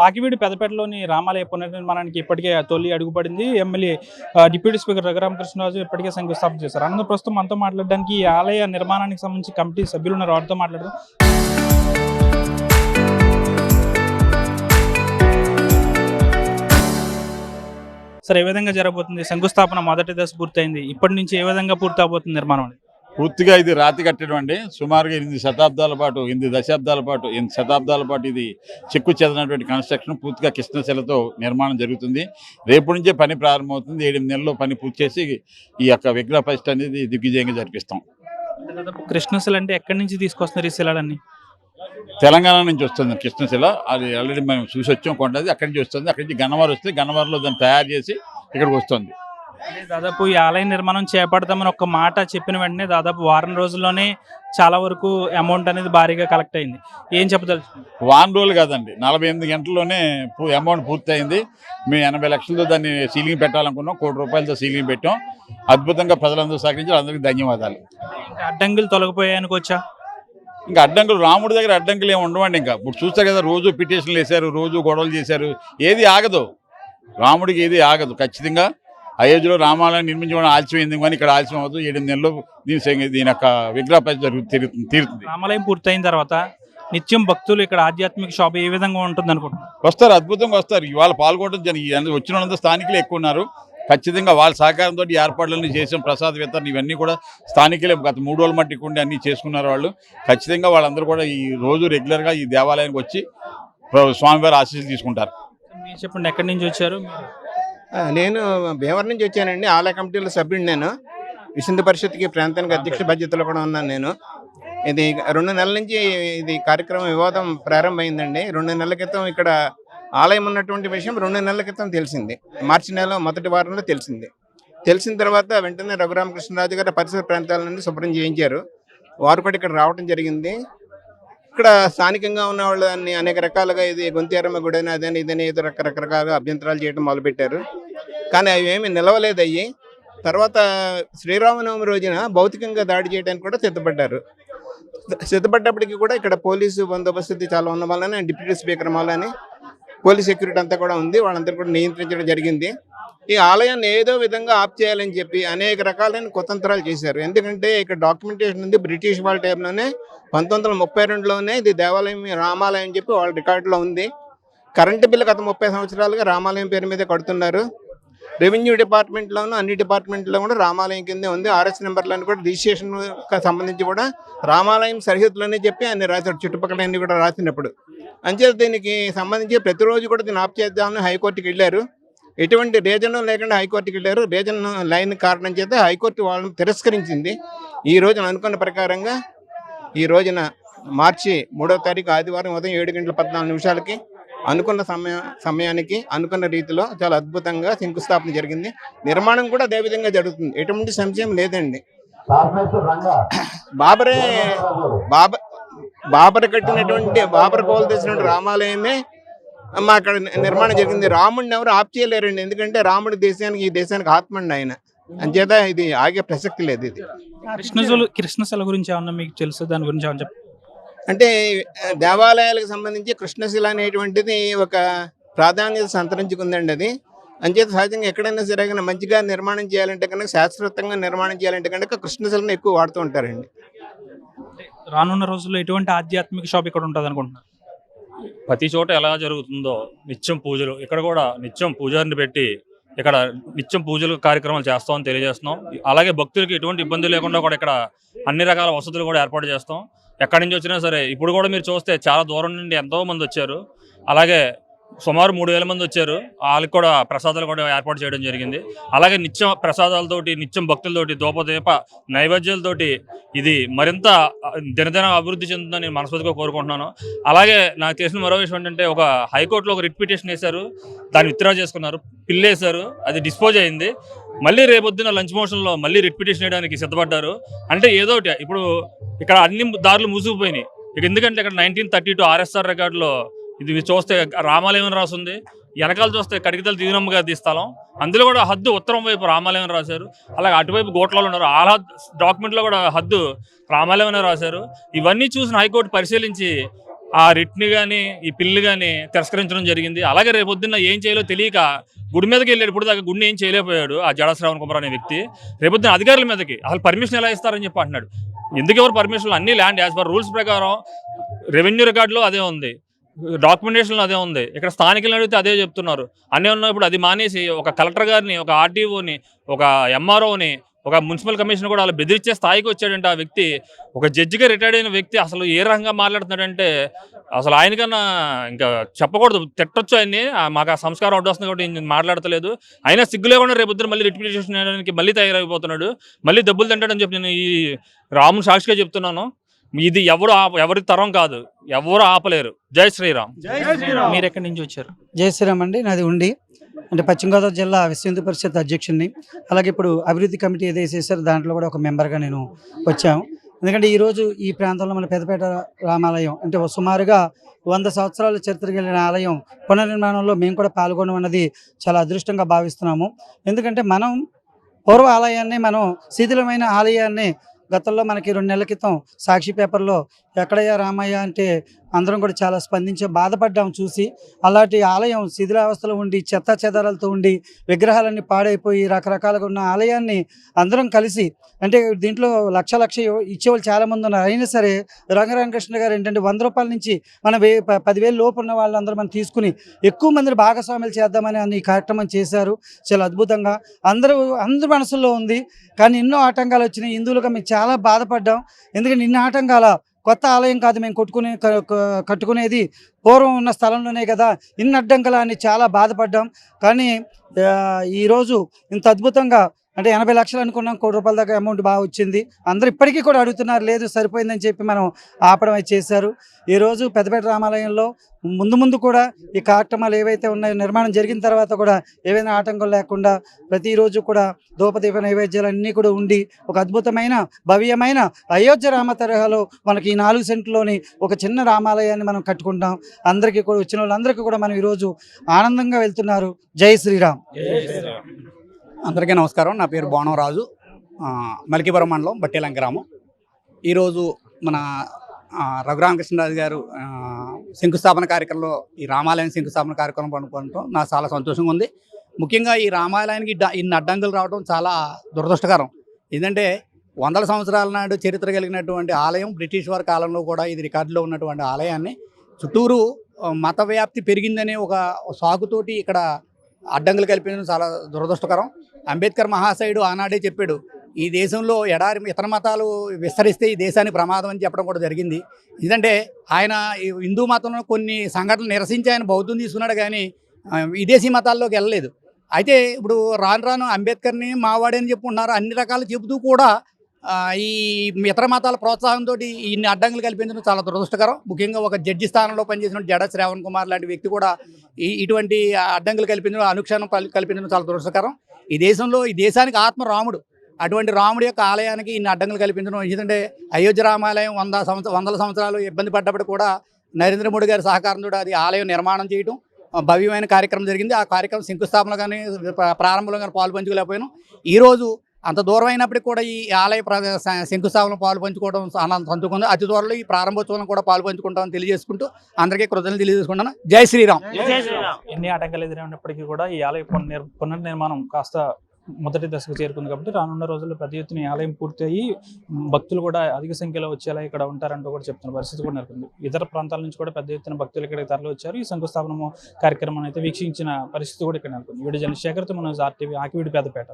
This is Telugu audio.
ఆకివీడు పెదపేటలోని రామాలయ పునర్నిర్మాణానికి ఇప్పటికే తొలి అడుగుపడింది. ఎమ్మెల్యే డిప్యూటీ స్పీకర్ రఘురామకృష్ణరాజు ఇప్పటికే శంకుస్థాపన చేశారు. అనంతరం ప్రస్తుతం మనతో మాట్లాడడానికి ఈ ఆలయ నిర్మాణానికి సంబంధించి కమిటీ సభ్యులు ఉన్నారు. వారితో మాట్లాడదాం. సార్, ఏ విధంగా జరగబోతుంది? శంకుస్థాపన మొదటి దశ పూర్తయింది. ఇప్పటి నుంచి ఏ విధంగా పూర్తి అవబోతుంది నిర్మాణం? పూర్తిగా ఇది రాతి కట్టడం అండి. సుమారుగా 8 శతాబ్దాల పాటు 8 దశాబ్దాల పాటు 8 శతాబ్దాల పాటు ఇది చెక్కు చెదనటువంటి కన్స్ట్రక్షన్ పూర్తిగా కృష్ణశిలతో నిర్మాణం జరుగుతుంది. రేపు నుంచే పని ప్రారంభమవుతుంది. 7 నెలల్లో పని పూర్తి చేసి ఈ యొక్క విగ్రహ ప్రతిష్ఠ అనేది దిగ్విజయంగా జరిపిస్తాం. కృష్ణశిల అంటే ఎక్కడి నుంచి తీసుకొస్తున్నారు ఈ శిలలన్నీ? తెలంగాణ నుంచి వస్తుంది కృష్ణశిల. అది ఆల్రెడీ మేము చూసి వచ్చాం. కొండది అక్కడి నుంచి వస్తుంది. అక్కడి నుంచి గన్నవరం వస్తే గన్నవరంలో దాన్ని తయారు చేసి ఇక్కడికి వస్తుంది. దాదాపు ఈ ఆలయ నిర్మాణం చేపడతామని ఒక మాట చెప్పిన వెంటనే దాదాపు వారం రోజుల్లోనే చాలా వరకు అమౌంట్ అనేది భారీగా కలెక్ట్ అయింది. ఏం చెప్పదలుచుకుంది? వారం రోజులు కాదండి, 48 గంటల్లోనే అమౌంట్ పూర్తి అయింది. మేము 80 లక్షలతో దాన్ని సీలింగ్ పెట్టాలనుకున్నాం. 1 కోటి రూపాయలతో సీలింగ్ పెట్టాం. అద్భుతంగా ప్రజలందరూ సహకరించారు. అందరికీ ధన్యవాదాలు. అడ్డంకులు తొలగిపోయానుకోవచ్చా? ఇంకా అడ్డంకులు రాముడి దగ్గర అడ్డంకులు ఏమి ఉండవండి. ఇంకా ఇప్పుడు చూస్తారు కదా, రోజు పిటిషన్లు వేశారు, రోజు గొడవలు చేశారు. ఏది ఆగదు, రాముడికి ఏది ఆగదు. ఖచ్చితంగా అయోధ్యలో రామాలయం నిర్మించడం ఆలస్యమైంది, కానీ ఇక్కడ ఆలస్యం అవ్వదు. 8 నెలల్లో దీని యొక్క విగ్రహ ప్రతిష్ఠ తీరుతుంది. రామాలయం పూర్తయిన తర్వాత నిత్యం భక్తులు ఇక్కడ ఆధ్యాత్మిక శోభ ఏ విధంగా ఉంటుంది అనుకుంటున్నారు? వస్తారు, అద్భుతంగా వస్తారు. ఇవాళ పాల్గొనడం వచ్చిన వాళ్ళంతా స్థానికులు ఎక్కువ ఉన్నారు. ఖచ్చితంగా వాళ్ళ సహకారంతో ఏర్పాట్లన్నీ చేసాం. ప్రసాద వితరణ ఇవన్నీ కూడా స్థానికులే గత 3 రోజుల మట్టికి ఉండి అన్నీ చేసుకున్నారు వాళ్ళు. ఖచ్చితంగా వాళ్ళందరూ కూడా ఈ రోజు రెగ్యులర్గా ఈ దేవాలయానికి వచ్చి స్వామివారి ఆశీస్సులు తీసుకుంటారు. మీరు చెప్పండి, ఎక్కడి నుంచి వచ్చారు? నేను భీమవరం నుంచి వచ్చానండి. ఆలయ కమిటీలో సభ్యుడు. నేను విశుద్ధ పరిషత్కి ప్రాంతానికి అధ్యక్ష బాధ్యతలో కూడా ఉన్నాను. నేను ఇది 2 నెలల నుంచి ఇది కార్యక్రమం వివాదం ప్రారంభమైందండి. 2 నెలల క్రితం ఇక్కడ ఆలయం ఉన్నటువంటి విషయం 2 నెలల క్రితం తెలిసింది. మార్చి నెల మొదటి వారంలో తెలిసిన తర్వాత వెంటనే రఘురామకృష్ణరాజు గారు పరిసర ప్రాంతాల నుండి శుభ్రం చేయించారు. వారు కూడా ఇక్కడ రావడం జరిగింది. ఇక్కడ స్థానికంగా ఉన్న వాళ్ళు దాన్ని అనేక రకాలుగా ఇది గొంతేరమ్మ గుడైన అదని ఇదని ఏదో రకరకాలుగా అభ్యంతరాలు చేయడం మొదలుపెట్టారు. కానీ అవి ఏమి నిలవలేదు. అయ్యి తర్వాత శ్రీరామనవమి రోజున భౌతికంగా దాడి చేయడానికి కూడా సిద్ధపడ్డప్పటికీ కూడా ఇక్కడ పోలీసు బందోబస్తు చాలా ఉన్న వల్లనే డిప్యూటీ స్పీకర్ వల్లనే పోలీస్ సెక్యూరిటీ అంతా కూడా ఉంది. వాళ్ళందరూ కూడా నియంత్రించడం జరిగింది. ఈ ఆలయాన్ని ఏదో విధంగా ఆప్ చేయాలని చెప్పి అనేక రకాలైన కుతంత్రాలు చేశారు. ఎందుకంటే ఇక్కడ డాక్యుమెంటేషన్ ఉంది. బ్రిటిష్ వాళ్ళ టైంలోనే 1932లోనే ఇది దేవాలయం రామాలయం అని చెప్పి వాళ్ళ రికార్డులో ఉంది. కరెంటు బిల్లు గత 30 సంవత్సరాలుగా రామాలయం పేరు మీద కడుతున్నారు. రెవెన్యూ డిపార్ట్మెంట్లోనూ అన్ని డిపార్ట్మెంట్లో కూడా రామాలయం కిందే ఉంది. ఆర్ఎస్ నెంబర్లను కూడా రిజిస్ట్రేషన్ సంబంధించి కూడా రామాలయం సరిహద్దులోనే చెప్పి అన్ని రాశారు. చుట్టుపక్కల అన్ని కూడా రాసినప్పుడు అంచేత దీనికి సంబంధించి ప్రతిరోజు కూడా దీన్ని ఆప్ చేద్దామని హైకోర్టుకి వెళ్ళారు. ఎటువంటి రీజన్ లేకుండా హైకోర్టుకి వెళ్ళారు. రీజన్ లైన్ కారణం చేత హైకోర్టు వాళ్ళని తిరస్కరించింది. ఈ రోజున అనుకున్న ప్రకారంగా ఈ రోజున మార్చి 3వ తారీఖు ఆదివారం ఉదయం 7:14 అనుకున్న సమయానికి అనుకున్న రీతిలో చాలా అద్భుతంగా శంకుస్థాపన జరిగింది. నిర్మాణం కూడా అదే విధంగా జరుగుతుంది. ఎటువంటి సంశయం లేదండి. బాబర్ కట్టినటువంటి బాబర్ కోలు తెచ్చినటువంటి రామాలయమే మా అక్కడ నిర్మాణం జరిగింది. రాముడిని ఎవరు ఆప్ చేయలేరండి. ఎందుకంటే రాముడి ఈ దేశానికి ఆత్మండి ఆయన. అంచేత ఇది ఆగే ప్రసక్తి లేదు. ఇది కృష్ణశిల గురించి ఏమన్నా మీకు తెలుసు? దాని గురించి ఏమన్నా చెప్పండి. అంటే దేవాలయాలకు సంబంధించి కృష్ణశిల అనేటువంటిది ఒక ప్రాధాన్యత సంతరించుకుందండి. అది అంచేత సహజంగా ఎక్కడైనా సరే మంచిగా నిర్మాణం చేయాలంటే కనుక, శాస్త్రోక్తంగా నిర్మాణం చేయాలంటే కనుక కృష్ణశిలను ఎక్కువ వాడుతూ ఉంటారండి. రానున్న రోజుల్లో ఎటువంటి ఆధ్యాత్మిక షాప్ ఇక్కడ ఉంటుంది అనుకుంటున్నారు? ప్రతి చోట ఎలా జరుగుతుందో నిత్యం పూజలు, ఇక్కడ కూడా నిత్యం పూజారిని పెట్టి ఇక్కడ నిత్యం పూజలు కార్యక్రమాలు చేస్తామని తెలియజేస్తున్నాం. అలాగే భక్తులకి ఎటువంటి ఇబ్బంది లేకుండా కూడా ఇక్కడ అన్ని రకాల వసతులు కూడా ఏర్పాటు చేస్తాం. ఎక్కడి నుంచి వచ్చినా సరే ఇప్పుడు కూడా మీరు చూస్తే చాలా దూరం నుండి ఎంతో మంది వచ్చారు. అలాగే సుమారు 3000 మంది వచ్చారు. వాళ్ళకి కూడా ప్రసాదాలు కూడా ఏర్పాటు చేయడం జరిగింది. అలాగే నిత్యం ప్రసాదాలతోటి, నిత్యం భక్తులతోటి, దూపదీప నైవేద్యాలతోటి ఇది మరింత దినదిన అభివృద్ధి చెందుతుందని నేను మనస్ఫూర్తిగా కోరుకుంటున్నాను. అలాగే నాకు తెలిసిన మరో విషయం ఏంటంటే, ఒక హైకోర్టులో ఒక రిట్ పిటిషన్ వేశారు, దాన్ని విత్డ్రా చేసుకున్నారు, పిల్లేశారు, అది డిస్పోజ్ అయింది. మళ్ళీ రేపొద్దున లంచ్ మోషన్లో మళ్ళీ రిట్ పిటిషన్ వేయడానికి సిద్ధపడ్డారు. అంటే ఏదో ఒకటి ఇప్పుడు ఇక్కడ అన్ని దారులు మూసుకుపోయినాయి. ఎందుకంటే ఇక్కడ 1932 ఆర్ఎస్ఆర్ రికార్డులో ఇది చూస్తే రామాలయం రాసింది, వెనకాల చూస్తే కడిగితల దీనమ్మ గారి స్థలం, అందులో కూడా హద్దు ఉత్తరం వైపు రామాలయం రాశారు. అలాగే అటువైపు గోట్లలో ఉన్నారు, ఆ డాక్యుమెంట్లో కూడా హద్దు రామాలయం రాశారు. ఇవన్నీ చూసిన హైకోర్టు పరిశీలించి ఆ రిట్ని కానీ ఈ పిల్లు కానీ తిరస్కరించడం జరిగింది. అలాగే రేపొద్దున్న ఏం చేయాలో తెలియక గుడి మీదకి వెళ్ళాడు. ఇప్పుడు దాకా గుడిని ఏం చేయలేకపోయాడు ఆ జడా శ్రావణ్ కుమార్ అనే వ్యక్తి. రేపొద్దున అధికారుల మీదకి అసలు పర్మిషన్ ఎలా ఇస్తారని చెప్పి అంటున్నాడు. ఎందుకు ఎవరు పర్మిషన్లు? అన్ని ల్యాండ్ యాజ్ పర్ రూల్స్ ప్రకారం రెవెన్యూ రికార్డులో అదే ఉంది, డాక్యుమెంటేషన్లో అదే ఉంది. ఇక్కడ స్థానికులను అడిగితే అదే చెప్తున్నారు. అన్నీ ఉన్నప్పుడు అది మానేసి ఒక కలెక్టర్ గారిని, ఒక ఆర్టీఓని, ఒక ఎంఆర్ఓని, ఒక మున్సిపల్ కమిషనర్ కూడా అలా బెదిరించే స్థాయికి వచ్చాడంటే ఆ వ్యక్తి. ఒక జడ్జిగా రిటైర్డ్ అయిన వ్యక్తి అసలు ఏ రకంగా మాట్లాడుతున్నాడంటే అసలు ఆయనకన్నా ఇంకా చెప్పకూడదు, తిట్టొచ్చు ఆయన్ని. మాకు ఆ సంస్కారం అడ్డు వస్తుంది కాబట్టి నేను మాట్లాడతలేదు. అయినా సిగ్గు లేకుండా రేపొద్దున మళ్ళీ రిట్రిబ్యూషన్ చేయడానికి మళ్ళీ తయారైపోతున్నాడు, మళ్ళీ దెబ్బలు తింటాడని చెప్పి నేను ఈ రాముని సాక్షిగా చెప్తున్నాను. ఇది ఎవరి తరం కాదు, ఎవరు ఆపలేరు. జై శ్రీరామ్. మీరు ఎక్కడి నుంచి వచ్చారు? జై శ్రీరామ్ అండి. నాది ఉండి అంటే పశ్చిమ గోదావరి జిల్లా విశ్వ హిందూ పరిషత్ అధ్యక్షుడిని. అలాగే ఇప్పుడు అభివృద్ధి కమిటీ ఏదైతే చేశారో దాంట్లో కూడా ఒక మెంబర్గా నేను వచ్చాము. ఎందుకంటే ఈరోజు ఈ ప్రాంతంలో మన పెద్దపేట రామాలయం అంటే సుమారుగా 100 సంవత్సరాల చరిత్ర కలిగిన ఆలయం పునర్నిర్మాణంలో మేము కూడా పాల్గొనడం అన్నది చాలా అదృష్టంగా భావిస్తున్నాము. ఎందుకంటే మనం పూర్వ ఆలయాన్ని, మనం శిథిలమైన ఆలయాన్ని గతంలో మనకి 2 నెలల క్రితం సాక్షి పేపర్లో ఎక్కడయ్యా రామయ్య అంటే అందరం కూడా చాలా స్పందించి బాధపడ్డాం చూసి. అలాంటి ఆలయం శిథిలావస్థలో ఉండి చెత్త చెదారాలతో ఉండి విగ్రహాలన్నీ పాడైపోయి రకరకాలుగా ఉన్న ఆలయాన్ని అందరం కలిసి అంటే దీంట్లో లక్ష ఇచ్చేవాళ్ళు చాలామంది ఉన్నారు. అయినా సరే రంగరామకృష్ణ గారు ఏంటంటే 100 రూపాయల నుంచి మన 10,000 లోపు ఉన్న వాళ్ళందరూ మనం తీసుకుని ఎక్కువ మందిని భాగస్వాములు చేద్దామని ఈ కార్యక్రమం చేశారు. చాలా అద్భుతంగా అందరూ మనసుల్లో ఉంది. కానీ ఎన్నో ఆటంకాలు వచ్చినాయి. హిందువులుగా మేము చాలా బాధపడ్డాం. ఎందుకంటే ఇన్ని ఆటంకాల కొత్త ఆలయం కాదు మేము కట్టుకునేది పూర్వం ఉన్న స్థలంలోనే కదా, ఇన్ని అడ్డంకులు అని చాలా బాధపడ్డాం. కానీ ఈరోజు ఇంత అద్భుతంగా అంటే 80 లక్షలు అనుకున్నాం, ₹1 కోటి దాకా అమౌంట్ బాగా వచ్చింది. అందరూ ఇప్పటికీ కూడా అడుగుతున్నారు, లేదు సరిపోయిందని చెప్పి మనం ఆపడం అయితే చేశారు. ఈరోజు పెద్దపేట రామాలయంలో ముందు కూడా ఈ కార్యక్రమాలు ఏవైతే ఉన్నాయో నిర్మాణం జరిగిన తర్వాత కూడా ఏవైనా ఆటంకం లేకుండా ప్రతిరోజు కూడా ధూపదీప నైవేద్యాలు అన్నీ కూడా ఉండి ఒక అద్భుతమైన భవ్యమైన అయోధ్య రామ తరహాలో మనకి ఈ 4 సెంట్లోని ఒక చిన్న రామాలయాన్ని మనం కట్టుకుంటాం. అందరికీ కూడా వచ్చిన వాళ్ళందరికీ కూడా మనం ఈరోజు ఆనందంగా వెళ్తున్నారు. జై శ్రీరామ్. అందరికీ నమస్కారం. నా పేరు బాణవరాజు, మలికిపురం మండలం బట్టేలం గ్రామం. ఈరోజు మన రఘురామకృష్ణరాజు గారు శంకుస్థాపన కార్యక్రమంలో ఈ రామాలయం శంకుస్థాపన కార్యక్రమం పాల్గొనడం నాకు చాలా సంతోషంగా ఉంది. ముఖ్యంగా ఈ రామాలయానికి ఇన్ని అడ్డంకులు రావడం చాలా దురదృష్టకరం. ఎందుకంటే 100 సంవత్సరాల నాడు చరిత్ర కలిగినటువంటి ఆలయం, బ్రిటిష్ వారి కాలంలో కూడా ఇది రికార్డులో ఉన్నటువంటి ఆలయాన్ని చుట్టూరు మత వ్యాప్తి పెరిగిందనే ఒక సాగుతోటి ఇక్కడ అడ్డంకులు కల్పించడం చాలా దురదృష్టకరం. అంబేద్కర్ మహాశయుడు ఆనాడే చెప్పాడు, ఈ దేశంలో ఎడారి ఇతర మతాలు విస్తరిస్తే ఈ దేశానికి ప్రమాదం అని చెప్పడం కూడా జరిగింది. ఎందుకంటే ఆయన హిందూ మతంలో కొన్ని సంఘటనలు నిరసించి ఆయన బౌద్ధం తీసుకున్నాడు, కానీ విదేశీ మతాల్లోకి వెళ్ళలేదు. అయితే ఇప్పుడు రాను అంబేద్కర్ని మావాడని చెప్పుకుంటున్నారు. అన్ని రకాలు చెబుతూ కూడా ఈ ఇతర మతాల ప్రోత్సాహంతో ఇన్ని అడ్డంకులు కల్పించడం చాలా దురదృష్టకరం. ముఖ్యంగా ఒక జడ్జి స్థానంలో పనిచేసిన జడా శ్రావణ్ కుమార్ లాంటి వ్యక్తి కూడా ఇటువంటి అడ్డంకులు కల్పించడం, అనుక్షణం కల్పించడం చాలా దురదృష్టకరం. ఈ దేశానికి ఆత్మ రాముడు, అటువంటి రాముడి యొక్క ఆలయానికి ఇన్ని అడ్డంకులు కల్పించడం. ఎందుకంటే అయోధ్య రామాలయం 100 సంవత్సరాలు ఇబ్బంది పడ్డప్పుడు కూడా నరేంద్ర మోడీ గారి సహకారంతో అది ఆలయం నిర్మాణం చేయడం భవ్యమైన కార్యక్రమం జరిగింది. ఆ కార్యక్రమం శంకుస్థాపన కానీ ప్రారంభంలో కానీ పాలు పంచుకోలేకపోయాను. ఈరోజు అంత దూరం అయినప్పటికీ కూడా ఈ ఆలయ శంకుస్థాపనలో పాలు పంచుకోవడం ఆనందం అందుకుంది. అతి త్వరలో ఈ ప్రారంభోత్సవం కూడా పాలు పంచుకుంటామని తెలియజేసుకుంటూ అందరికీ కృతజ్ఞతలు తెలియజేసుకుంటాను. జై శ్రీరామ్. ఎన్ని ఆటంకాలు ఎదురైనప్పటికీ కూడా ఈ ఆలయ పునర్నిర్మాణం కాస్త మొదటి దశకు చేరుకుంది కాబట్టి రానున్న రోజుల్లో పెద్ద ఎత్తున ఈ ఆలయం పూర్తి అయ్యి భక్తులు కూడా అధిక సంఖ్యలో వచ్చేలా ఇక్కడ ఉంటారంటూ కూడా చెప్తున్న పరిస్థితి కూడా నెలకొంది. ఇతర ప్రాంతాల నుంచి కూడా పెద్ద ఎత్తున భక్తులు ఇక్కడికి తరలి వచ్చారు. ఈ శంకుస్థాపన కార్యక్రమాన్ని అయితే వీక్షించిన పరిస్థితి కూడా ఇక్కడ నెలకొంది. వీడియో జర్నలిస్ట్ శేఖర్తో మన ఆర్టీవీ ఆకివీడి పెద్దపేట.